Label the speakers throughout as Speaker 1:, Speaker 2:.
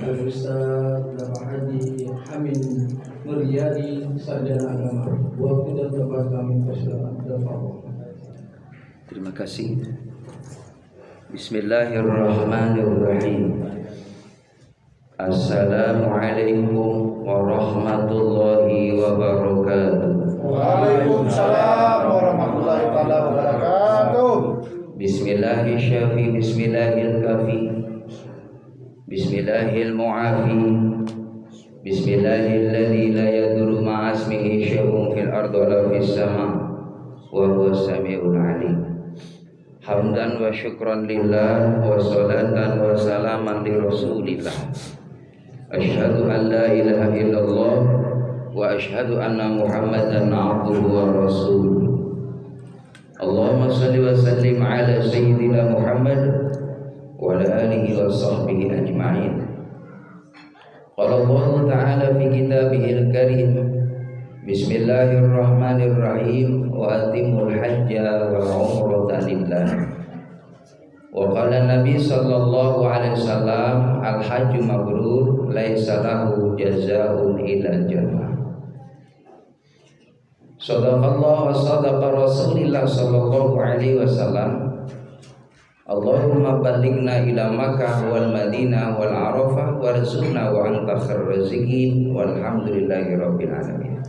Speaker 1: Al-Ustaz Bapak Haji Hamid Muryadi, sarjana agama. Waktu dan tempat kami persilakan.
Speaker 2: Terima kasih. Bismillahirrahmanirrahim. Assalamualaikum warahmatullahi wabarakatuh.
Speaker 3: Waalaikumsalam warahmatullahi wabarakatuh.
Speaker 2: Bismillahirrahmanirrahim. Bismillahirkafi. Bismillahirmu'afi. Bismillahilladzi la yadurru ma'asmihi syai'un fil ardi wa la fis sama' wa huwas samiul 'alim. Hamdan wa syukran lillah wa salatan wa salaman li rasulillah. Asyhadu an la ilaha illallah wa asyhadu anna Muhammadan abduhu wa rasuluh. Allahumma salli wa sallim ala sayyidina Muhammad wa ala alihi wa sahbihi ajma'in. Qala Allah ta'ala fi kitabihil karim. Bismillahirrahmanirrahim. Wa atimul hajja wal umrata lillah. Wa qala Nabi sallallahu alaihi wasallam, al hajju mabrur laisa lahu jazaa'un illa jannah. Shadaqallah wa sadaqa Rasulillah sallallahu alaihi wasallam. Allahumma ballighna ila Makkah wal Madinah wal Arafah warzuqna wa anta khairur raziqin walhamdulillahi rabbil alamin.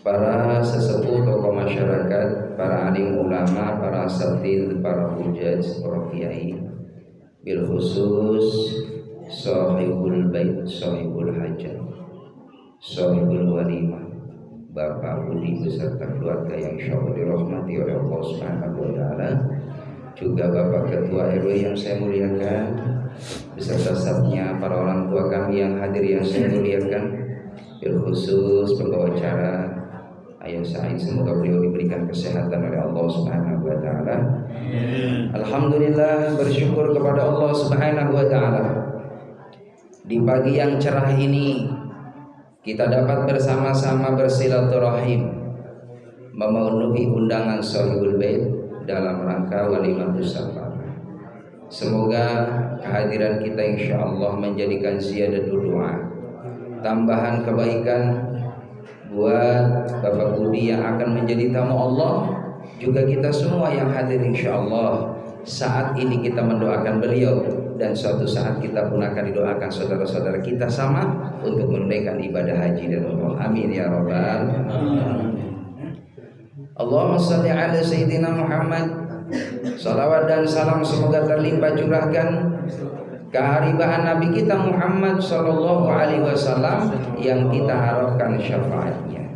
Speaker 2: Para sesepuh tokoh masyarakat, para alim ulama, para asatidz, para hujjaj, para kiai, bil khusus sahibul bait, sahibul hajat, sahibul walimah, Bapak Budi beserta keluarga yang insyaallah dirahmati oleh Allah Subhanahu wa taala, juga Bapak Ketua RW yang saya muliakan, beserta stafnya, para orang tua kami yang hadir yang saya muliakan, bil khusus pembawa acara Ayah Said, semoga beliau diberikan kesehatan oleh Allah Subhanahu wa taala. Alhamdulillah, bersyukur kepada Allah Subhanahu wa taala. Di pagi yang cerah ini kita dapat bersama-sama bersilaturahim, memenuhi undangan Shahibul Bait dalam rangka Walimatus Safar. Semoga kehadiran kita insyaallah menjadikan ziyadatul doa, tambahan kebaikan buat Bapak Budi yang akan menjadi tamu Allah, juga kita semua yang hadir insyaallah. Saat ini kita mendoakan beliau, dan suatu saat kita pun akan didoakan saudara-saudara kita sama untuk menunaikan ibadah haji dan umrah. Amin ya rabbal alamin. Allahumma shalli ala sayyidina Muhammad. Salawat dan salam semoga terlimpah curahkan keharibahan Nabi kita Muhammad sallallahu alaihi wasallam yang kita harapkan syafaatnya.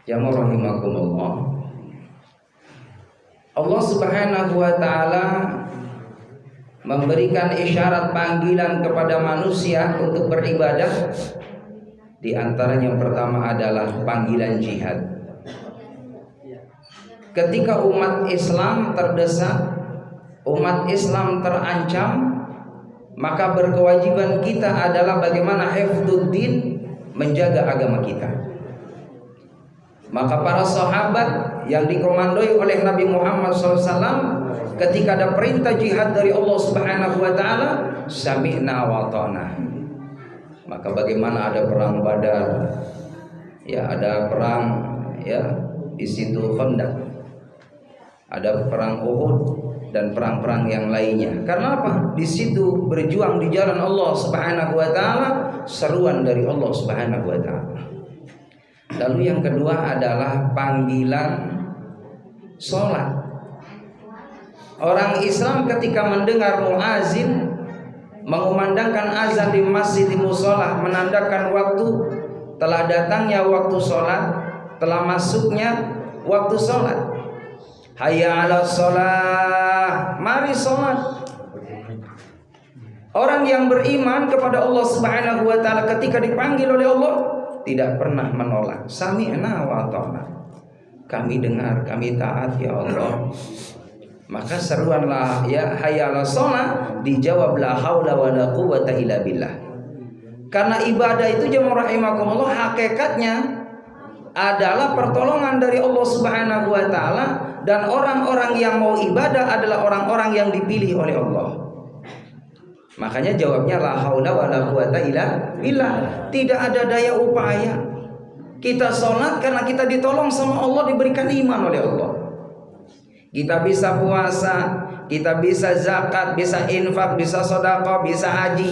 Speaker 2: Jamaah rahimakumullah. Allah Subhanahu wa taala memberikan isyarat panggilan kepada manusia untuk beribadah. Di antaranya yang pertama adalah panggilan jihad. Ketika umat Islam terdesak, umat Islam terancam, maka berkewajiban kita adalah bagaimana hifdzuddin, menjaga agama kita. Maka para sahabat yang dikomandoi oleh Nabi Muhammad SAW, ketika ada perintah jihad dari Allah Subhanahu wa taala, sami'na wa ata'na. Maka bagaimana ada perang Badar, ya ada perang di situ Khandaq, ada perang Uhud dan perang-perang yang lainnya. Karena apa? Di situ berjuang di jalan Allah Subhanahu wa taala, seruan dari Allah Subhanahu wa taala. Lalu yang kedua adalah panggilan salat. Orang Islam ketika mendengar muazin mengumandangkan azan di masjid di mushola, menandakan waktu telah datangnya waktu salat, telah masuknya waktu salat. Hayya 'alas shalah, mari salat. Orang yang beriman kepada Allah Subhanahu wa taala ketika dipanggil oleh Allah tidak pernah menolak. Sami'na wa ata'na. Kami dengar, kami taat ya Allah. Maka seruanlah ya hayya 'alas shalah, dijawab la haula wala quwwata illa billah. Karena ibadah itu jemaah rahimakumullah hakikatnya adalah pertolongan dari Allah Subhanahu wa taala, dan orang-orang yang mau ibadah adalah orang-orang yang dipilih oleh Allah. Makanya jawabnya la haula wala quwata illa billah. Tidak ada daya upaya. Kita sholat karena kita ditolong sama Allah, diberikan iman oleh Allah. Kita bisa puasa, kita bisa zakat, bisa infak, bisa sedekah, bisa haji,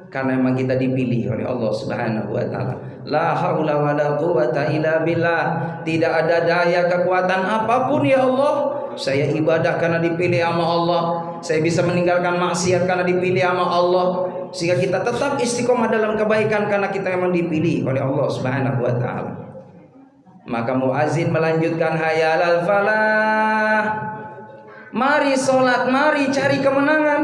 Speaker 2: karena memang kita dipilih oleh Allah Subhanahu wa taala. La haula wala quwata illa billah. Tidak ada daya kekuatan apapun ya Allah. Saya ibadah karena dipilih sama Allah. Saya bisa meninggalkan maksiat karena dipilih sama Allah. Sehingga kita tetap istiqomah dalam kebaikan karena kita memang dipilih oleh Allah Subhanahu wa taala. Maka muazin melanjutkan hayal al falah. Mari sholat, mari cari kemenangan.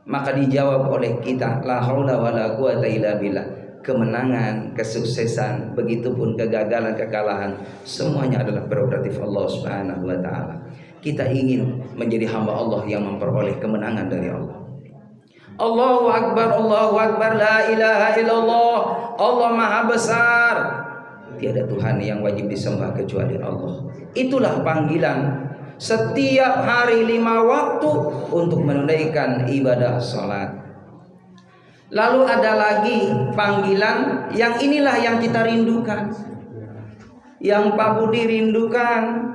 Speaker 2: Maka dijawab oleh kita, la haula wala quwata illa billah. Kemenangan, kesuksesan, begitupun kegagalan, kekalahan, semuanya adalah prerogatif Allah Subhanahu wa taala. Kita ingin menjadi hamba Allah yang memperoleh kemenangan dari Allah. Allahu Akbar, la ilaha illallah. Allah Maha Besar. Tiada Tuhan yang wajib disembah kecuali Allah. Itulah panggilan setiap hari 5 waktu untuk menunaikan ibadah sholat. Lalu ada lagi panggilan yang inilah yang kita rindukan, yang Pak Budi rindukan,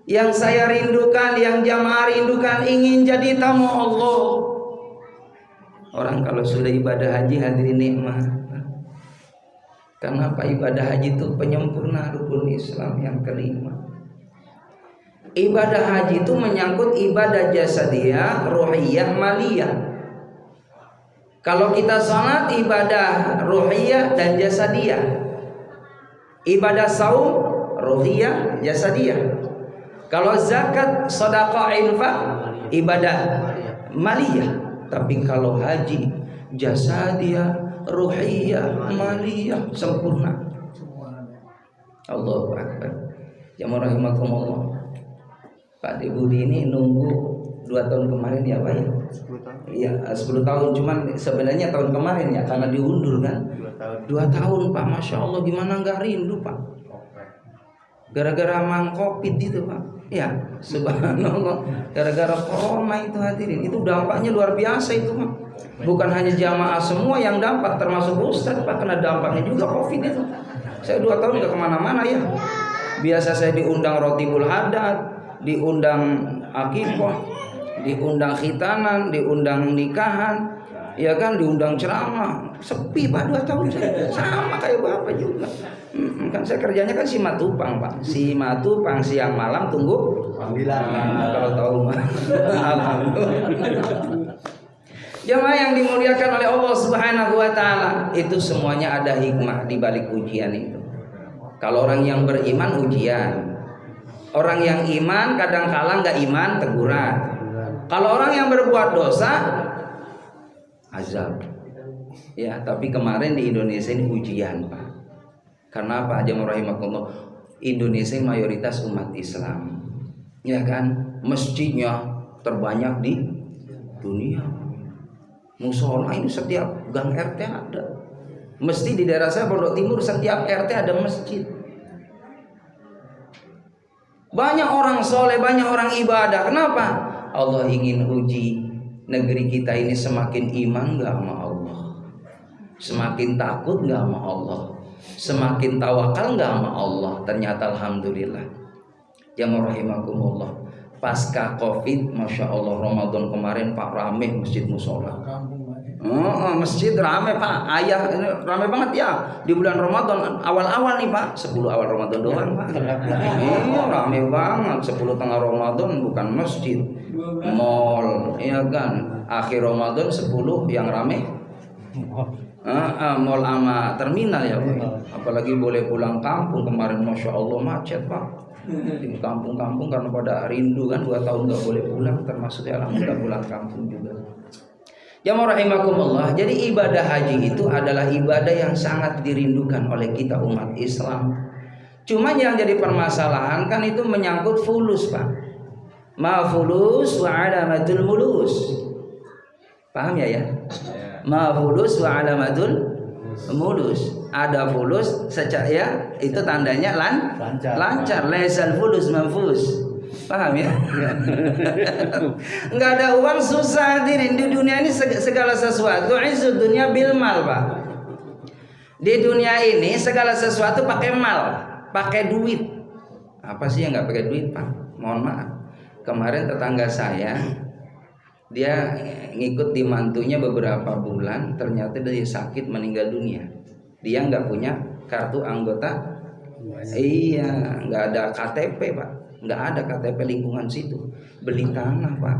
Speaker 2: yang saya rindukan, yang jamaah rindukan, ingin jadi tamu Allah. Orang kalau sudah ibadah haji hadirin nikmat. Kenapa ibadah haji itu penyempurna rukun Islam yang kelima. Ibadah haji itu menyangkut ibadah jasadiyah, ruhiyah, maliyah. Kalau kita sholat ibadah ruhiyah dan jasadiyah. Ibadah saum ruhiyah, jasadiyah. Kalau zakat, sedekah, infak ibadah maliyah. Tapi kalau haji jasadiyah, ruhiyah, maliyah, sempurna. Allahu Akbar. Jamaah rahimakumullah. Pak Budi ini nunggu 2 tahun kemarin ya Pak ya?
Speaker 3: 10 tahun.
Speaker 2: Iya 10 tahun, cuman sebenarnya tahun kemarin ya karena diundur kan. 2 tahun Pak, Masya Allah, gimana nggak rindu Pak? Gara-gara mang covid itu Pak. Ya subhanallah, gara-gara corona itu hadirin, itu dampaknya luar biasa itu Pak. Bukan hanya jamaah semua yang dampak, termasuk Ustadz Pak, kena dampaknya juga covid itu. Saya 2 tahun nggak kemana-mana ya. Biasa saya diundang rotibul hadat, diundang akikah, diundang khitanan, diundang nikahan, ya kan, diundang ceramah. Sepi Pak 2 tahun saya, sama kayak Bapak juga. Kan saya kerjanya kan simatupang Pak, simatupang siang malam tunggu panggilan. Kalau tahu mah. Alhamdulillah. Jamaah yang dimuliakan oleh Allah Subhanahu wa taala, itu semuanya ada hikmah di balik ujian itu. Kalau orang yang beriman ujian, orang yang iman kadang kala nggak iman teguran. Kalau orang yang berbuat dosa azab. Ya, tapi kemarin di Indonesia ini ujian Pak. Karena apa? Jamaah rahimakumullah, Indonesia mayoritas umat Islam. Ya kan? Masjidnya terbanyak di dunia. Musola ini setiap gang RT ada. Mesti di daerah saya Pondok Timur setiap RT ada masjid. Banyak orang soleh, banyak orang ibadah. Kenapa? Allah ingin uji negeri kita ini semakin iman gak sama Allah, semakin takut gak sama Allah, semakin tawakal gak sama Allah. Ternyata alhamdulillah. Jamaah rahimakumullah, pasca Covid, Masya Allah, Ramadan kemarin Pak rame masjid musola. Masjid rame Pak, ayah rame banget ya di bulan Ramadan awal-awal nih Pak, 10 awal Ramadan doang Pak. Iya rame banget, 10 tengah Ramadan bukan masjid, mall, ya kan. Akhir Ramadan 10 yang rame mall sama terminal ya Pak. Apalagi boleh pulang kampung kemarin, Masya Allah macet Pak di kampung-kampung karena pada rindu kan, 2 tahun gak boleh pulang, termasuk ya alhamdulillah pulang kampung juga. Jamaah rahimakumullah, jadi ibadah haji itu adalah ibadah yang sangat dirindukan oleh kita umat Islam. Cuma yang jadi permasalahan kan itu menyangkut fulus Pak. Ma fulus wa alamatul mulus. Paham ya? Ma fulus wa alamatul mulus. Ada fulus secara ya itu tandanya lancar. Laisal fulus manfus. Paham ya? Nggak ada uang susah hadirin. Di dunia ini segala sesuatu izud dunia bil mal, Pak. Di dunia ini segala sesuatu pakai mal, pakai duit. Apa sih yang nggak pakai duit, Pak? Mohon maaf. Kemarin tetangga saya dia ngikut di mantunya beberapa bulan, ternyata dia sakit meninggal dunia. Dia nggak punya kartu anggota. Iya, nggak ada KTP, Pak. Nggak ada KTP lingkungan situ. Beli tanah, Pak.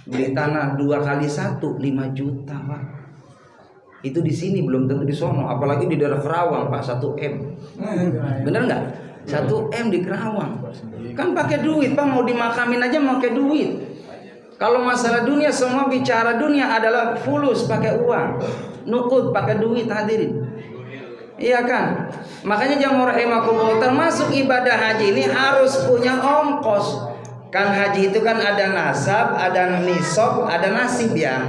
Speaker 2: Beli tanah 2 kali 1 5 juta, Pak. Itu di sini belum tentu di sono, apalagi di daerah Kerawang, Pak, 1 M. Bener nggak? 1 M di Kerawang. Kan pakai duit, Pak. Mau dimakamin aja mau pakai duit. Kalau masalah dunia, semua bicara dunia adalah fulus, pakai uang. Nukud, pakai duit, hadirin. Iya kan? Makanya jamaah rahimakumullah, termasuk ibadah haji ini harus punya ongkos. Kan haji itu kan ada nasab, ada nisab, ada nasib ya.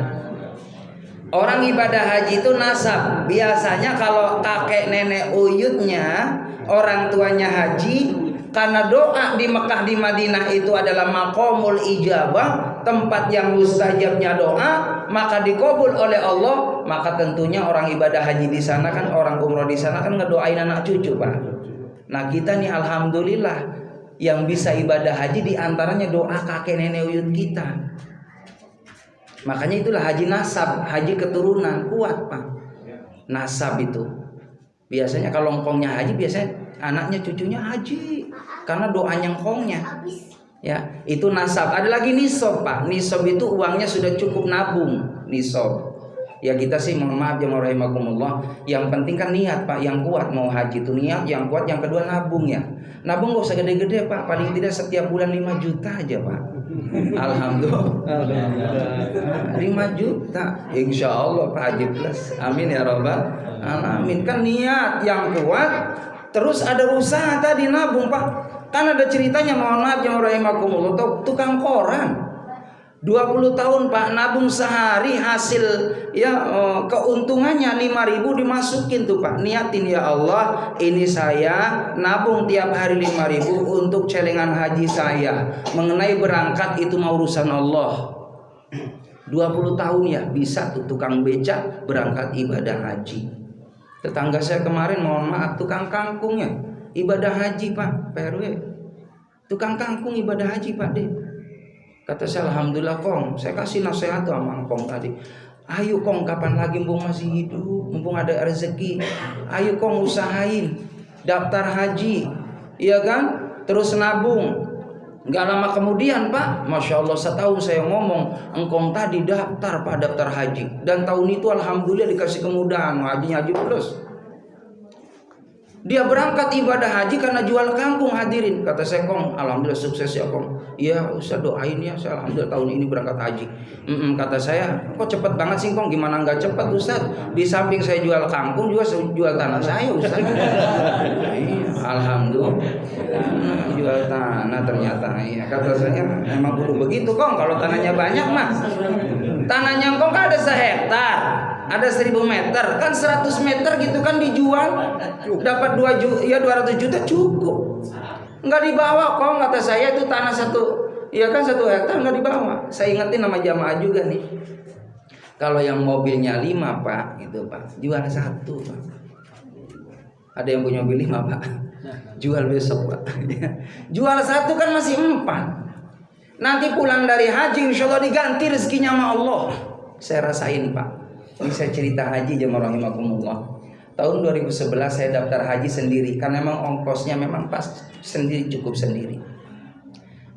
Speaker 2: Orang ibadah haji itu nasab. Biasanya kalau kakek nenek uyutnya, orang tuanya haji, karena doa di Mekah di Madinah itu adalah maqamul ijabah, tempat yang mustajabnya doa, maka dikabul oleh Allah. Maka tentunya orang ibadah haji di sana kan, orang umroh di sana kan ngedoain anak cucu, Pak. Nah kita nih alhamdulillah yang bisa ibadah haji diantaranya doa kakek nenek uyut kita. Makanya itulah haji nasab, haji keturunan kuat, Pak. Nasab itu biasanya kalau engkongnya haji, biasanya anaknya cucunya haji karena doanya engkongnya. Ya, itu nasab. Ada lagi nisab, Pak. Nisab itu uangnya sudah cukup nabung, nisab. Ya kita sih mohon maaf jamaah rahimakumullah, yang penting kan niat, Pak, yang kuat. Mau haji itu niat yang kuat, yang kedua nabung ya. Nabung gak usah gede-gede, Pak. Paling tidak setiap bulan 5 juta aja, Pak. Alhamdulillah. 5 juta. Insya Allah Pak Haji Plus. Amin ya Rabbal Alamin. Kan niat yang kuat. Terus ada usaha tadi nabung, Pak. Kan ada ceritanya, mohon maaf jamaah rahimakumullah, tukang koran 20 tahun, Pak, nabung sehari hasil ya keuntungannya 5.000 dimasukin tuh, Pak. Niatin, ya Allah, ini saya nabung tiap hari 5.000 untuk celengan haji saya. Mengenai berangkat itu mau urusan Allah. 20 tahun ya bisa tuh tukang becak berangkat ibadah haji. Tetangga saya kemarin, mohon maaf, tukang kangkungnya ibadah haji, Pak, PRW. Tukang kangkung ibadah haji, Pak deh. Kata saya, alhamdulillah Kong, saya kasih nasihat sama Kong tadi. Ayo Kong, kapan lagi mumpung masih hidup, mumpung ada rezeki, ayo Kong usahain daftar haji, iya kan? Terus nabung. Gak lama kemudian, Pak, Masya Allah, setahun saya ngomong, engkong tadi daftar, Pak, daftar haji. Dan tahun itu alhamdulillah dikasih kemudahan, haji plus. Dia berangkat ibadah haji karena jual kangkung, hadirin. Kata saya, Kong, alhamdulillah sukses ya Kong. Iya, Ustaz doain ya, saya alhamdulillah tahun ini berangkat haji. Kata saya, kok cepet banget sih Kong? Gimana nggak cepet, Ustaz? Di samping saya jual kangkung juga jual tanah saya, Ustaz. Alhamdulillah, jual tanah ternyata. Iya, kata saya, emang kudu begitu Kong. Kalau tanahnya banyak mah, tanahnya Kong kan ada sehektar, ada 1.000 meter, kan 100 meter gitu kan dijual, dapat 200 juta cukup. Nggak dibawa Kong, kata saya, itu tanah 1 hektar nggak dibawa. Saya ingetin nama jamaah juga nih, kalau yang mobilnya 5, Pak, itu Pak, jual 1, Pak. Ada yang punya mobil 5, Pak, jual besok, Pak. Jual 1 kan masih 4. Nanti pulang dari haji insya Allah diganti rezekinya sama Allah. Saya rasain, Pak. Ini saya cerita haji jamaah rahimakumullah. Tahun 2011 saya daftar haji sendiri karena memang ongkosnya memang pas sendiri, cukup sendiri.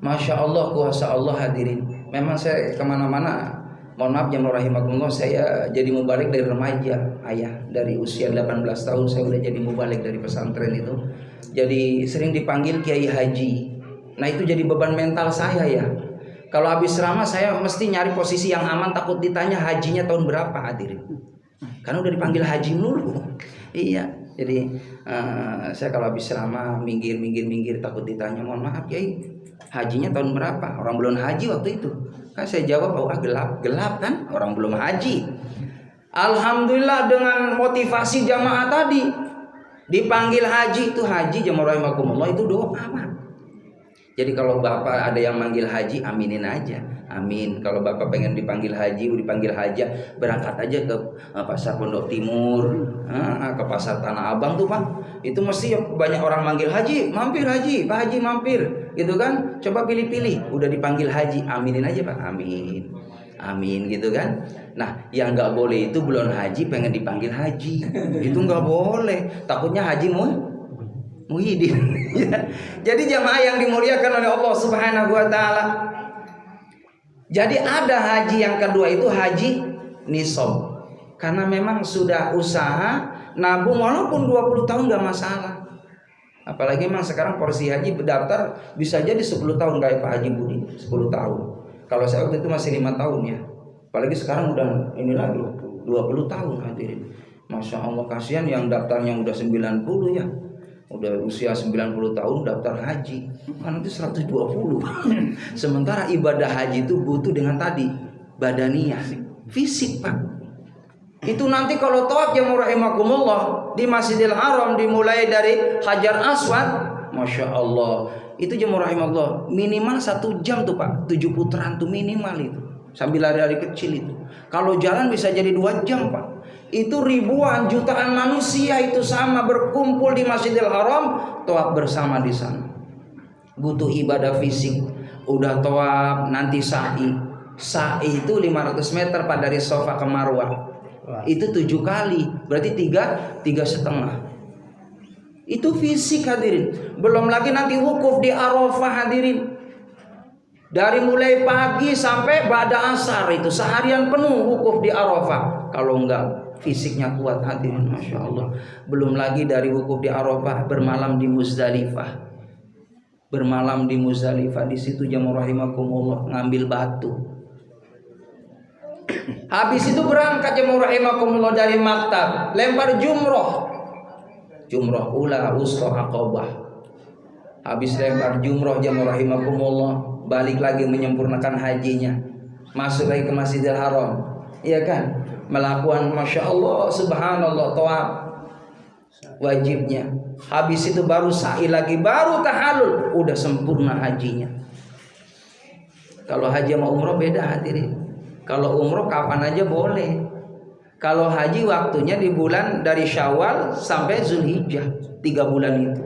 Speaker 2: Masya Allah, kuasa Allah, hadirin. Memang saya kemana-mana, mohon maaf jamaah rahimakumullah, saya jadi mubalik dari remaja, ayah. Dari usia 18 tahun saya udah jadi mubalik dari pesantren itu. Jadi sering dipanggil Kiai Haji. Nah itu jadi beban mental saya ya. Kalau habis ceramah saya mesti nyari posisi yang aman, takut ditanya hajinya tahun berapa, hadirin. Karena udah dipanggil haji mulu. Iya, jadi saya kalau habis ceramah minggir takut ditanya, mohon maaf Kiai, hajinya tahun berapa? Orang belum haji waktu itu. Kan saya jawab, gelap kan, orang belum haji. Alhamdulillah dengan motivasi jamaah tadi dipanggil haji, itu haji jamaah rahimakumullah itu doa, Pak. Jadi kalau bapak ada yang manggil haji, aminin aja, amin. Kalau bapak pengen dipanggil haji, dipanggil haja, berangkat aja ke pasar Pondok Timur, ke pasar Tanah Abang tuh Pak. Itu mesti banyak orang manggil haji, mampir haji, Pak Haji mampir, gitu kan? Coba pilih-pilih, udah dipanggil haji, aminin aja Pak, amin, amin, gitu kan? Nah, yang nggak boleh itu belum haji pengen dipanggil haji, itu nggak boleh. Takutnya haji Muhyiddin. Jadi jamaah yang dimuliakan oleh Allah Subhanahu wa taala. Jadi ada haji yang kedua itu haji nisab. Karena memang sudah usaha nabung walaupun 20 tahun enggak masalah. Apalagi memang sekarang porsi haji berdaftar bisa jadi 10 tahun kayak Pak Haji Budi, 10 tahun. Kalau saya waktu itu masih 5 tahun ya. Apalagi sekarang udah ini lagi 20 tahun hadirin. Masya Allah, kasihan yang daftarnya udah 90 ya. Udah usia 90 tahun daftar haji, kan nanti 120. Sementara ibadah haji itu butuh dengan tadi badaniyah, fisik Pak. Itu nanti kalau tawaf yang rahimakumullah di Masjidil Haram dimulai dari Hajar Aswad, Masya Allah, itu jemaah rahimakumullah minimal 1 jam tuh Pak, 7 putaran tuh minimal itu, sambil lari-lari kecil itu. Kalau jalan bisa jadi 2 jam Pak. Itu ribuan jutaan manusia itu sama berkumpul di Masjidil Haram, tawaf bersama di sana. Butuh ibadah fisik. Udah tawaf, nanti sa'i. Sa'i itu 500 meter Pak dari Safa ke Marwah. Itu 7 kali, berarti 3,5. Itu fisik hadirin. Belum lagi nanti wukuf di Arafah hadirin. Dari mulai pagi sampai ba'da asar itu seharian penuh wukuf di Arafah. Kalau enggak fisiknya kuat hadirin, Masya Allah. Belum lagi dari wukuf di Arafah bermalam di Muzdalifah. Bermalam di Muzdalifah, di situ jamaah rahimakumullah ngambil batu. Habis itu berangkat jamaah rahimakumullah dari maktab, lempar jumroh. Jumroh ula wusta aqabah. Habis lempar jumroh jamaah rahimakumullah, balik lagi menyempurnakan hajinya. Masuk lagi ke Masjidil Haram. Iya kan? Melakukan Masya Allah subhanallah tawaf wajibnya. Habis itu baru sa'i lagi, baru tahallul, udah sempurna hajinya. Kalau haji sama umroh beda hadirin. Kalau umroh kapan aja boleh. Kalau haji waktunya di bulan dari Syawal sampai Zulhijjah, 3 bulan itu.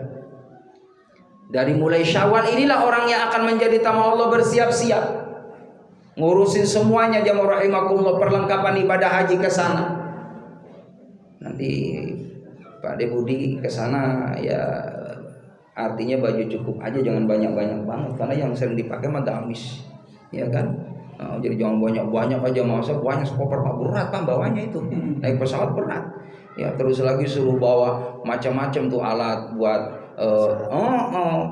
Speaker 2: Dari mulai Syawal inilah orang yang akan menjadi tamu Allah bersiap-siap. Ngurusin semuanya jamaah rahimakumullah, perlengkapan ibadah haji ke sana. Nanti Pak Deputi ke sana ya, artinya baju cukup aja, jangan banyak-banyak banget karena yang sering dipakai mah gamis. Ya kan? Nah, jadi jangan banyak-banyak aja, masa banyak koper Pak, berat Pak bawanya itu. Naik pesawat berat. Ya terus lagi suruh bawa macam-macam tuh alat buat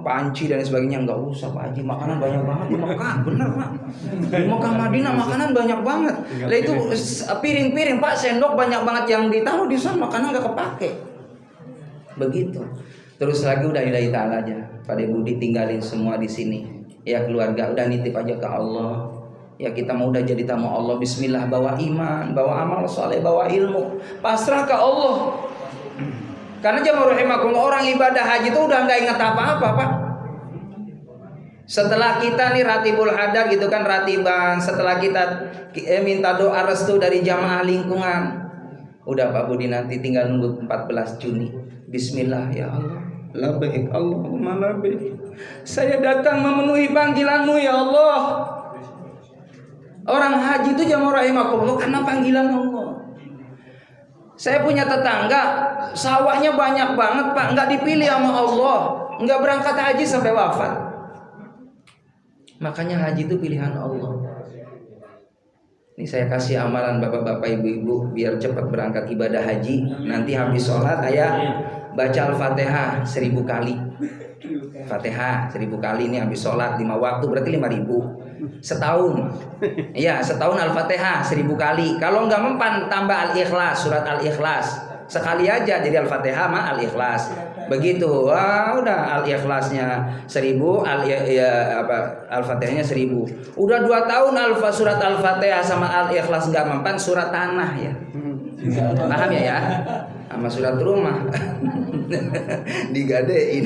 Speaker 2: panci dan sebagainya. Enggak usah Pak Haji, makanan banyak banget di Mekah, bener Pak. Di Mekah Madinah makanan banyak banget. Lah itu piring-piring Pak, sendok banyak banget yang ditaruh di sana, makanan enggak kepake. Begitu. Terus lagi udah lillahi ta'ala aja. Pak Budi tinggalin semua di sini. Ya keluarga udah nitip aja ke Allah. Ya kita mau udah jadi tamu Allah, bismillah, bawa iman, bawa amal soleh, bawa ilmu, pasrah ke Allah. Karena jamaah rahimakumullah, orang ibadah haji itu udah nggak ingat apa-apa Pak. Setelah kita nih ratibul hadar gitu kan, ratiban, setelah kita minta doa restu dari jamaah lingkungan, udah Pak Budi nanti tinggal nunggu 14 Juni. Bismillah ya Allah, labbaik Allahumma labbaik. Saya datang memenuhi panggilan-Mu ya Allah. Orang haji itu jamaah rahimakumullah karena panggilan Allah. Saya punya tetangga, sawahnya banyak banget Pak, nggak dipilih sama Allah, nggak berangkat haji sampai wafat. Makanya haji itu pilihan Allah. Ini saya kasih amalan bapak-bapak, ibu-ibu biar cepat berangkat ibadah haji. Nanti habis sholat ayah baca Al-Fatihah 1000 kali. Fatihah 1000 kali ini habis sholat 5 waktu berarti 5000. Setahun. Iya, setahun Al-Fatihah 1000 kali. Kalau enggak mempan tambah Al-Ikhlas, surat Al-Ikhlas sekali aja, jadi Al-Fatihah sama Al-Ikhlas. Begitu. Wah, udah Al-Ikhlasnya 1000, Al-Fatihahnya 1000. Udah 2 tahun surat Al-Fatihah sama Al-Ikhlas enggak mempan, surat tanah ya. Paham ya? Sama surat rumah. Digadein.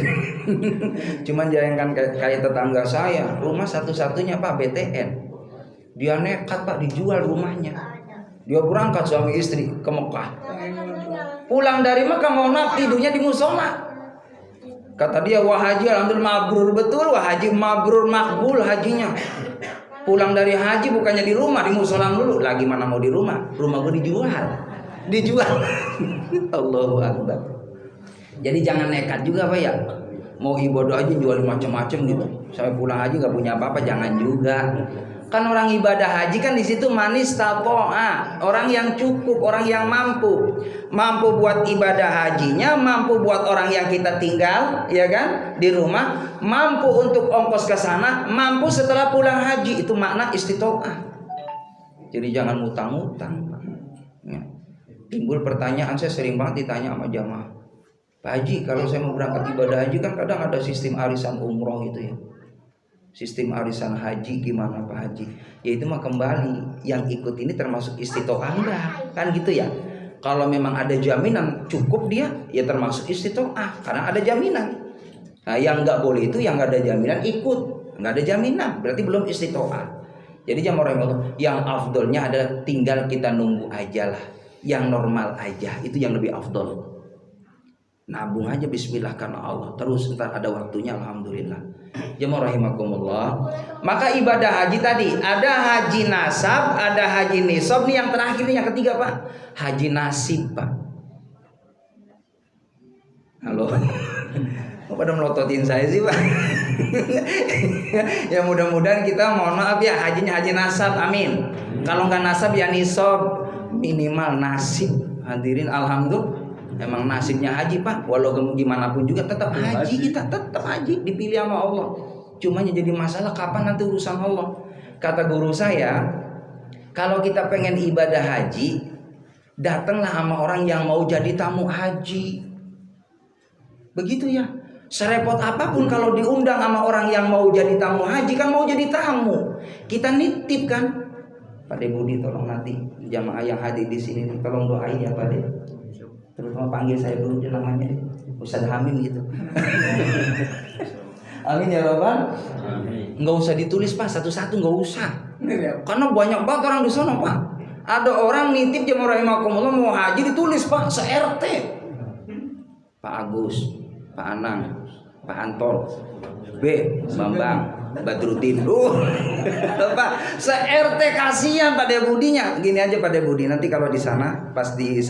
Speaker 2: Cuman jangan kayak tetangga saya, rumah satu-satunya Pak BTN. Dia nekat Pak dijual rumahnya. Dia berangkat suami istri ke Mekah. Pulang dari Mekah mohon maaf tidurnya di musola. Kata dia, wah haji alhamdulillah mabrur betul, wah haji mabrur makbul hajinya. Pulang dari haji bukannya di rumah, di musola dulu. Lagi mana mau di rumah? Rumah gue dijual. Allahu Akbar. Jadi jangan nekat juga Pak ya. Mau ibadah aja jual macam-macam gitu. Sampai pulang haji nggak punya apa-apa, jangan juga. Kan orang ibadah haji kan di situ manis tapoa, orang yang cukup, orang yang mampu buat ibadah hajinya, mampu buat orang yang kita tinggal, ya kan, di rumah, mampu untuk ongkos ke sana, mampu setelah pulang haji. Itu makna istitoah. Jadi jangan utang-utang. Ya. Timbul pertanyaan, saya sering banget ditanya sama jamaah, Pak Haji, kalau saya mau berangkat ibadah haji kan kadang ada sistem arisan umroh itu ya. Sistem arisan haji gimana Pak Haji? Ya itu mah kembali yang ikut ini termasuk istitoah enggak? Kan gitu ya. Kalau memang ada jaminan cukup dia, ya termasuk istitoah karena ada jaminan. Nah yang enggak boleh itu yang enggak ada jaminan ikut, enggak ada jaminan berarti belum istitoah. Jadi jamaah rahimahullah, yang afdolnya adalah tinggal kita nunggu aja lah, yang normal aja itu yang lebih afdol. Nabung aja bismillah karena Allah, terus ntar ada waktunya alhamdulillah. Jemaah rahimakumullah. Maka ibadah haji tadi ada haji nasab, ada haji nisab. Nih yang terakhir nih yang ketiga Pak, haji nasib Pak. Halo. Kok pada melototin saya sih Pak? Ya mudah-mudahan kita mohon maaf ya hajinya haji nasab, amin. Kalau nggak nasab ya nisab, minimal nasib. Hadirin alhamdulillah. Emang nasibnya haji Pak, walau gimana pun juga tetap haji kita, tetap haji dipilih sama Allah. Cuma yang jadi masalah kapan nanti urusan Allah. Kata guru saya, kalau kita pengen ibadah haji, datanglah sama orang yang mau jadi tamu haji. Begitu ya. Serepot apapun kalau diundang sama orang yang mau jadi tamu haji, kan mau jadi tamu. Kita nitip kan. Pak De Budi tolong nanti jamaah yang hadir di sini tolong doain ya Pak De. Terus mau panggil saya dulu dia namanya Ustaz Hamim gitu. Amin ya Rabbal. Nggak usah ditulis Pak satu-satu, nggak usah. Karena banyak banget orang di sana Pak. Ada orang nitip jemaah rahimakumullah mau haji ditulis Pak se-RT. Pak Agus, Pak Anang, Pak Anton, B, Bambang, Badrudin. Pak, se-RT kasihan Pak De Budinya. Gini aja Pak De Budi, nanti kalau di sana pas di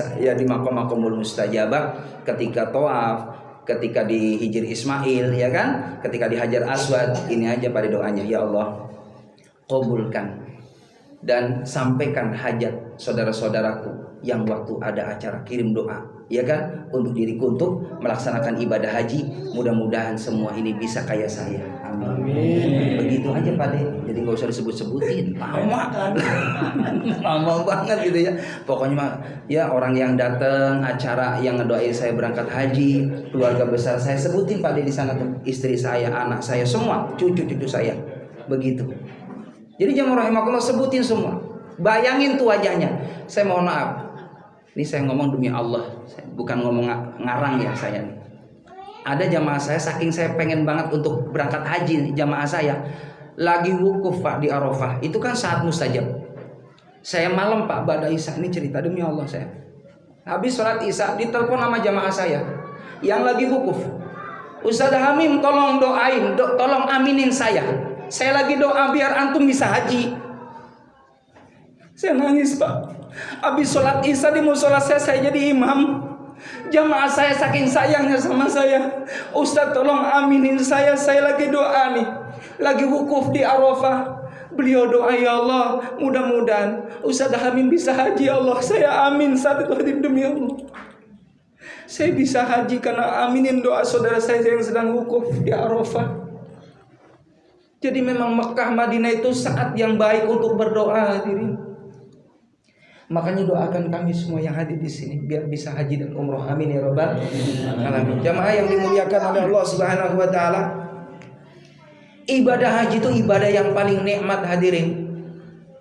Speaker 2: maqam-maqamul mustajabah, ketika tawaf, ketika di Hijr Ismail ya kan, ketika di Hajar Aswad, ini aja pada doanya, ya Allah kabulkan dan sampaikan hajat saudara-saudaraku yang waktu ada acara, kirim doa ya kan untuk diriku untuk melaksanakan ibadah haji. Mudah-mudahan semua ini bisa kayak saya, amin. Begitu aja Pak De, jadi nggak usah disebut-sebutin, lama banget gitu ya. Pokoknya ya orang yang datang acara yang ngedoain saya berangkat haji, keluarga besar saya sebutin Pak De di sana tuh, istri saya, anak saya, semua cucu-cucu saya, begitu. Jadi jamaah rahimakumullah sebutin semua, bayangin tuh wajahnya. Saya mohon maaf, ini saya ngomong demi Allah, bukan ngomong ngarang ya saya. Ada jamaah saya, saking saya pengen banget untuk berangkat haji, jamaah saya lagi wukuf Pak di Arafah. Itu kan saat mustajab. Saya malam Pak ba'da Isya, ini cerita demi Allah saya. Habis sholat Isya ditelepon sama jamaah saya yang lagi wukuf. Ustaz Hamim tolong doain, tolong aminin saya. Saya lagi doa biar antum bisa haji. Saya nangis Pak. Habis sholat Isya di musola saya jadi imam. Jamaah saya saking sayangnya sama saya, Ustaz tolong aminin saya lagi doa nih, lagi wukuf di Arafah. Beliau doa, ya Allah mudah-mudahan Ustaz Hamim bisa haji ya Allah. Saya amin saat itu demi Allah. Saya bisa haji karena aminin doa saudara saya yang sedang wukuf di Arafah. Jadi memang Mekah Madinah itu saat yang baik untuk berdoa hadirin. Makanya doakan kami semua yang hadir di sini biar bisa haji dan umroh. Amin ya rabbal alamin. Jamaah yang dimuliakan oleh Allah Subhanahu wa taala. Ibadah haji itu ibadah yang paling nikmat hadirin.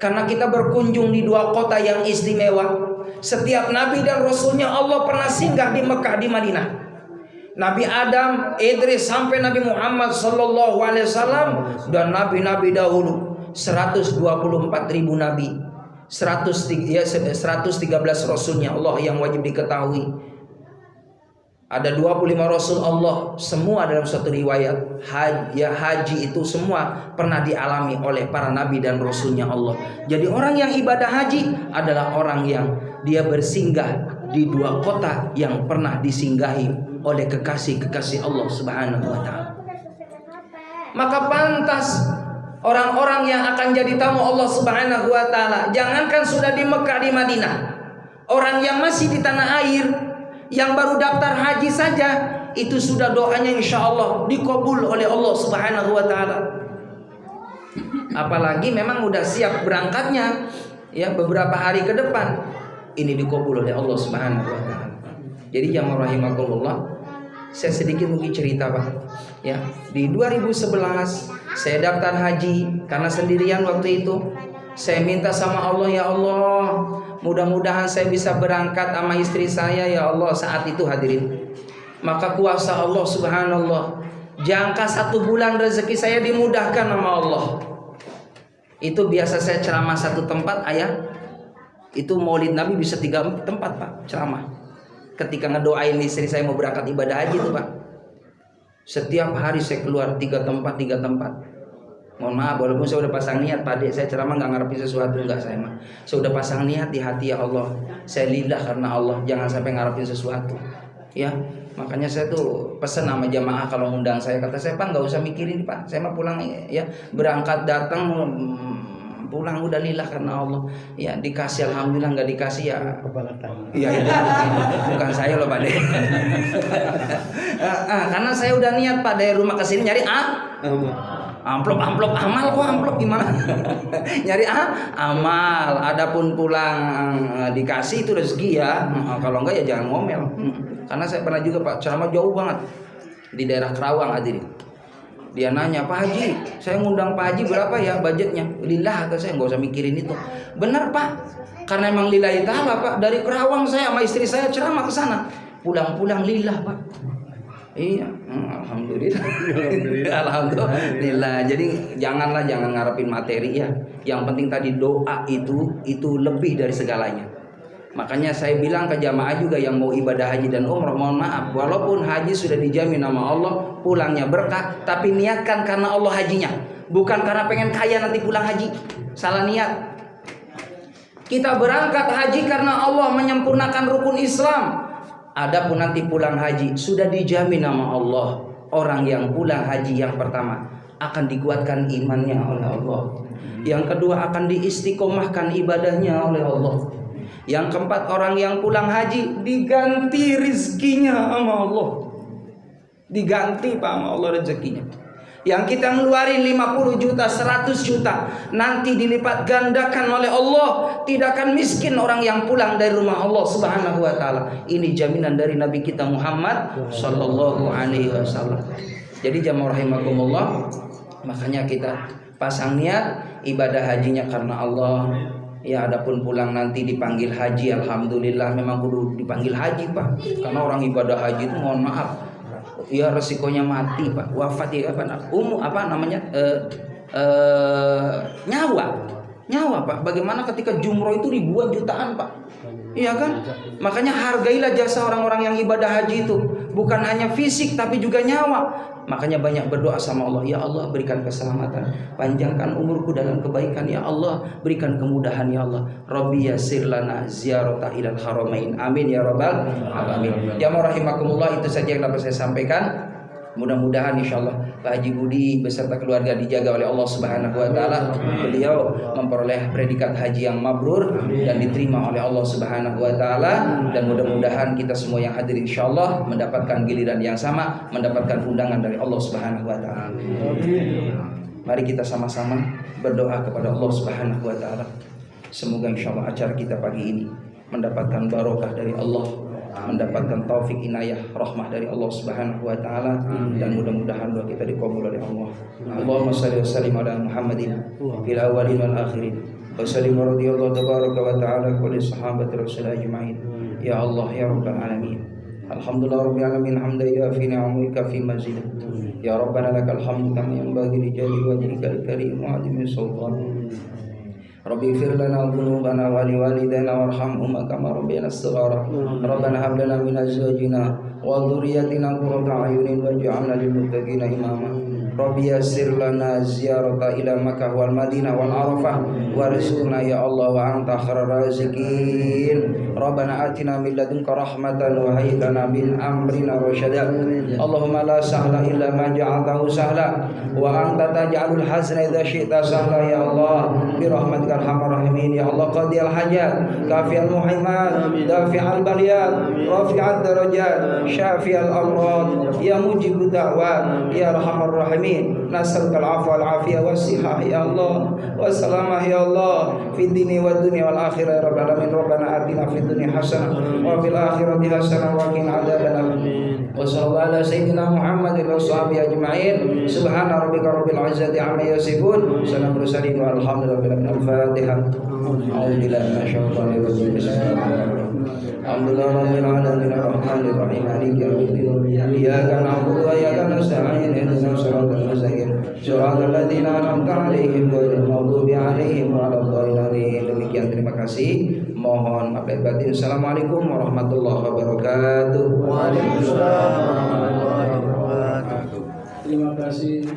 Speaker 2: Karena kita berkunjung di dua kota yang istimewa. Setiap nabi dan rasulnya Allah pernah singgah di Mekah, di Madinah. Nabi Adam, Idris sampai Nabi Muhammad sallallahu alaihi wasallam dan nabi-nabi dahulu 124.000 nabi. 113 rasulnya Allah yang wajib diketahui. Ada 25 rasul Allah, semua dalam suatu riwayat haji itu semua pernah dialami oleh para nabi dan rasulnya Allah. Jadi orang yang ibadah haji adalah orang yang dia bersinggah di dua kota yang pernah disinggahi oleh kekasih-kekasih Allah Subhanahu wa taala. Maka pantas orang-orang yang akan jadi tamu Allah Subhanahu wa taala, jangankan sudah di Mekah, di Madinah, orang yang masih di tanah air, yang baru daftar haji saja, itu sudah doanya insya Allah dikabul oleh Allah Subhanahu wa taala. Apalagi memang udah siap berangkatnya ya beberapa hari ke depan, ini dikabul oleh Allah Subhanahu wa taala. Jadi jamaah rahimakumullah, saya sedikit mungkin cerita Pak. Ya, di 2011 saya daftar haji karena sendirian waktu itu. Saya minta sama Allah, ya Allah, mudah-mudahan saya bisa berangkat sama istri saya ya Allah. Saat itu hadirin, maka kuasa Allah subhanallah, jangka 1 bulan rezeki saya dimudahkan sama Allah. Itu biasa saya ceramah 1 tempat ayah, itu maulid Nabi bisa 3 tempat Pak ceramah. Ketika ngedoain istri saya mau berangkat ibadah haji itu Pak, setiap hari saya keluar 3 tempat. Mohon maaf, walaupun saya udah pasang niat Pak Dek, saya ceramah nggak ngarepin sesuatu, enggak saya mah. Saya udah pasang niat di hati, ya Allah, saya lillah karena Allah, jangan sampai ngarepin sesuatu. Ya, makanya saya tuh pesen sama jamaah kalau undang saya, kata saya Pak nggak usah mikirin Pak, saya mah pulang ya, berangkat datang pulang udah lillah karena Allah. Ya dikasih alhamdulillah, nggak dikasih ya kepala tangan. Iya itu bukan saya loh Pak Dek. Karena saya udah niat Pak dari rumah ke sini nyari amplop amal, kok amplop gimana? Nyari amal. Adapun pulang dikasih itu rezeki ya. Kalau enggak ya jangan ngomel. Karena saya pernah juga Pak ceramah jauh banget di daerah Kerawang hadirin. Dia nanya, Pak Haji, saya ngundang Pak Haji berapa ya budgetnya? Lillah, kata saya, nggak usah mikirin itu. Benar Pak, karena emang lillahi ta'ala Pak. Dari Kerawang saya sama istri saya ceramah ke sana, pulang-pulang lillah Pak. Iya, alhamdulillah. Alhamdulillah. Jadi jangan ngarepin materi ya. Yang penting tadi doa itu lebih dari segalanya. Makanya saya bilang ke jamaah juga yang mau ibadah haji dan umrah, mohon maaf, walaupun haji sudah dijamin sama Allah, pulangnya berkah, tapi niatkan karena Allah hajinya, bukan karena pengen kaya nanti pulang haji. Salah niat. Kita berangkat haji karena Allah menyempurnakan rukun Islam. Adapun nanti pulang haji sudah dijamin sama Allah, orang yang pulang haji yang pertama akan dikuatkan imannya oleh Allah. Yang kedua akan diistiqomahkan ibadahnya oleh Allah. Yang keempat, orang yang pulang haji diganti rizkinya sama Allah. Diganti Pak sama Allah rezekinya. Yang kita ngeluarin 50 juta, 100 juta, nanti dilipat gandakan oleh Allah. Tidak akan miskin orang yang pulang dari rumah Allah Subhanahu wa taala. Ini jaminan dari Nabi kita Muhammad sallallahu alaihi wasallam. Jadi jamaah rahimakumullah, makanya kita pasang niat ibadah hajinya karena Allah. Ya adapun pulang nanti dipanggil haji, alhamdulillah memang kudu dipanggil haji Pak. Karena orang ibadah haji itu mohon maaf, ya resikonya mati Pak, wafat ya nyawa Pak. Bagaimana ketika jumroh itu ribuan jutaan Pak, iya kan? Makanya hargailah jasa orang-orang yang ibadah haji itu, bukan hanya fisik tapi juga nyawa. Makanya banyak berdoa sama Allah, ya Allah berikan keselamatan, panjangkan umurku dalam kebaikan, ya Allah berikan kemudahan, ya Allah Rabbi yassir lana ziyarata ilal haramain, amin ya rabbal alamin. Ya rahimakumullah, itu saja yang dapat saya sampaikan. Mudah-mudahan insyaallah Pak Haji Budi beserta keluarga dijaga oleh Allah Subhanahu wa taala. Beliau memperoleh predikat haji yang mabrur dan diterima oleh Allah Subhanahu wa taala, dan mudah-mudahan kita semua yang hadir insyaallah mendapatkan giliran yang sama, mendapatkan undangan dari Allah Subhanahu wa taala. Mari kita sama-sama berdoa kepada Allah Subhanahu wa taala. Semoga insya Allah acara kita pagi ini mendapatkan barokah dari Allah, mendapatkan taufik inayah rahmah dari Allah Subhanahu wa taala, dan mudah-mudahan doa kita dikabul oleh Allah. Allahumma shalli wa sallim ala Muhammadin fil awwalin wal akhirin. Wa sallim radhiyallahu tabaraka wa taala kulli sahabati rasul ajma'in. Ya Allah ya rabbal alamin. Alhamdulillah rabbil alamin hamdan yafi ni'amika fi mazid. Ya rabbana lakal hamdu kama yanbaghi li jalali wajhikal karim wa 'azimi sultanik. Rabbi ighfir lana dhunubana wa liwalidayna warhamhuma kama rabbayana shighara. Rabbana hab lana min azwajina wa dhurriyyatina qurrata a'yunin waj'alna lil muttaqina imama. Rabbi yassir lana ziyarata ila Makkah wal Madinah wal Arafah warzuqna ya Allah wa anta khairur raziqin. Rabbana atina min ladunka rahmatan wa hayyi lana min amrina rasyada. Allahumma la sahla illa ma ja'altahu sahla wa anta taj'alul hazna idza syi'ta sahla ya Allah bi rahmatikal arhamar rahimin. Ya Allah qadiyal hajat, kafiyal muhimmat, dafi'al baliyat, rafi'ad darajat, syafi'al amrad, ya mujibud da'wat, ya arhamar rahimin. Nas'alukal afwa wal afiyah was-sihah ya Allah wassalamah ya Allah fid dini wad dunya wal akhirah ya rabbal alamin. Rabbana atina fid dunya hasanah wa fil akhirati hasanah wa qina adzabannar. Wa sallallahu ala sayyidina Muhammadin wa sahbihi ajma'in. Subhana rabbika rabbil izzati amma yasifun. Salamun mursalin walhamdulillahi rabbil alamin. Al-Fatihah. A'udzu billahi minasyaitonir rajim. Alhamdulillahi rabbil alamin arrahmanir rahim maliki yaumiddin. Iyyaka na'budu wa iyyaka nasta'in ihdinas siratal mustaqim siratal ladzina an'amta 'alaihim ghairil maghdubi 'alaihim waladdallin. Demikian, terima kasih. Mohon maaf lahir batin. Assalamualaikum warahmatullahi wabarakatuh.